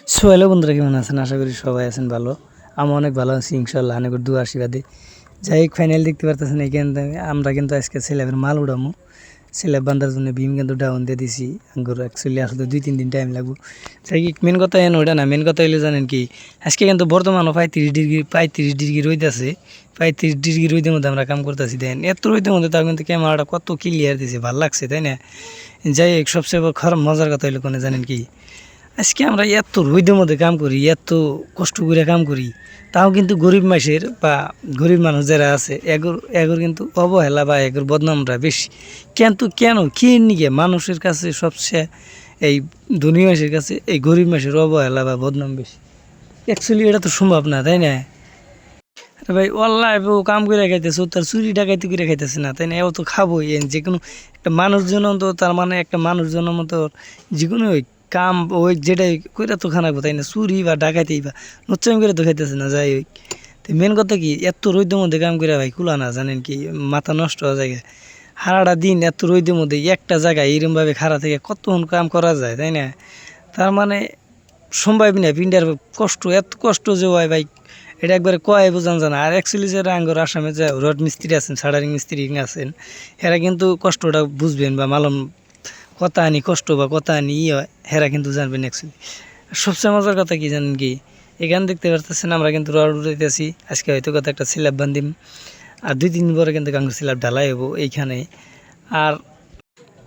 So hello বন্ধুরা, কেমন আছেন? আশা করি সবাই আছেন ভালো। আমি অনেক ভালো আছি ইনশাল্লাহ, অনেক দু আশীর্বাদে। যাই হোক, ফাইনাল দেখতে পারতেছেন এখান থেকে আমরা কিন্তু আজকে স্ল্যাবের মাল উঠামো। স্ল্যাব বান্ধার জন্য বিম কিন্তু ডাউন দিয়ে দিছি। আঙ্গুর অ্যাকচুয়ালি আসলে 2-3 দিন টাইম লাগবো। যাই হোক, মেন কথা এন ওইটা না, মেন কথা হইলে জানেন কি, আজকে কিন্তু বর্তমানও 35 ডিগ্রি রোদ আছে। 35 ডিগ্রি রোদের মধ্যে আমরা কাম করতেছি। দেন এত রোদের মধ্যে তাও কিন্তু ক্যামেরাটা কত ক্লিয়ার দিছে, ভালো লাগছে তাই না? যাই হোক, সবচেয়ে খারাপ মজার কথা হইলো কোনো জানেন কি, আজকে আমরা এত রোদের মধ্যে কাম করি, এত কষ্ট করে কাম করি, তাও কিন্তু গরিব মাসের বা গরিব মানুষ যারা আছে এগোর এগোর কিন্তু অবহেলা বা এগোর বদনামটা বেশি। কিন্তু কেন কি নিকে মানুষের কাছে সবচেয়ে এই ধনী মাসের কাছে এই গরিব মাসের অবহেলা বা বদনাম বেশি? অ্যাকচুয়ালি এটা তো সম্ভব না, তাই না? আরে ভাই, অল্লাহ কাম করে খাইতেছে, তার চুরি ডাকাইতে করে খাইতেছে না, তাই না? ও তো খাবোই। যে কোনো একটা মানুষজন তো, তার মানে একটা মানুষজন মতো যে কোনো ওই কাম ওই যেটাই কইরা তো খানাবো, তাই না? চুরি বা ডাকাইতেই বা নোচ্চামি করে তো খাইতেছে না। যাই হোক, তো মেন কথা কি, এত রোদের মধ্যে কাম করে ভাই কুলা না, জানেন কি, মাথা নষ্ট হওয়া যায়। সারাটা দিন এত রোদের মধ্যে একটা জায়গায় এরমভাবে খাড়া থেকে কতক্ষণ কাম করা যায়, তাই না? তার মানে সম্ভব না। পিন্ডার কষ্ট, এত কষ্ট যে হয় ভাই, এটা একবারে কয় বোঝান জানা। আর অ্যাকচুয়ালি যারা আঙ্গর আসামে যে রড মিস্ত্রি আছেন, সাডারিং মিস্ত্রি আছেন, এরা কিন্তু কষ্টটা বুঝবেন বা মালম কথা আনি কষ্ট বা কথা আনি হয়, হেরা কিন্তু জানবেন অ্যাকচুয়ালি। সবচেয়ে মজার কথা কি জানেন কি, এখানে দেখতে পারতেছেন আমরা কিন্তু রড উঠাইতেছি। আজকে হয়তো কথা একটা স্ল্যাব বান্ধিম, আর 2-3 দিন পরে কিন্তু গাঙ্গুর স্ল্যাব ঢালাই হবো এইখানে। আর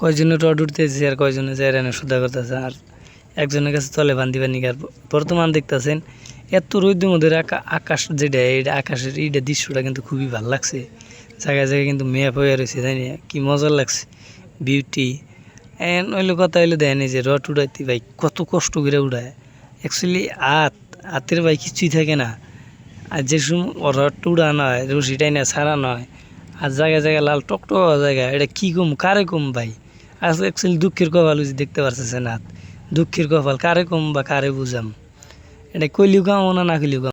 কয়জনে রড উঠতেছে আর কয়জনে যায় রানে সুদা করতেছে, আর একজনের কাছে তলে বান্ধিবার নিগার। বর্তমান দেখতেছেন এত রোদের মধ্যে আকাশ যেটা, এটা আকাশের এইটা দৃশ্যটা কিন্তু খুবই ভালো লাগছে। জায়গায় জায়গায় কিন্তু ম্যাপ হয়ে রয়েছে, তাই না? কি মজার লাগছে, বিউটি। এন্ড ওইলো কথা হইলো, দেন এই যে রড উড়াইতে ভাই কত কষ্ট করে উড়ায়। অ্যাকচুয়ালি হাতের ভাই কিছুই থাকে না। আর যে সময় রড উড়ানো হয়, রশিটাই না ছাড়ানো হয়, আর জায়গায় জায়গায় লাল টকটক জায়গা, এটা কী কম কারে কম ভাই? আজ অ্যাকচুয়ালি দুঃখের কপাল যে দেখতে পারতেছে না, দুঃখের কপাল কারে কম বা কারে বুঝাম? এটা কইলিও কাম না, না কইলিও কাম।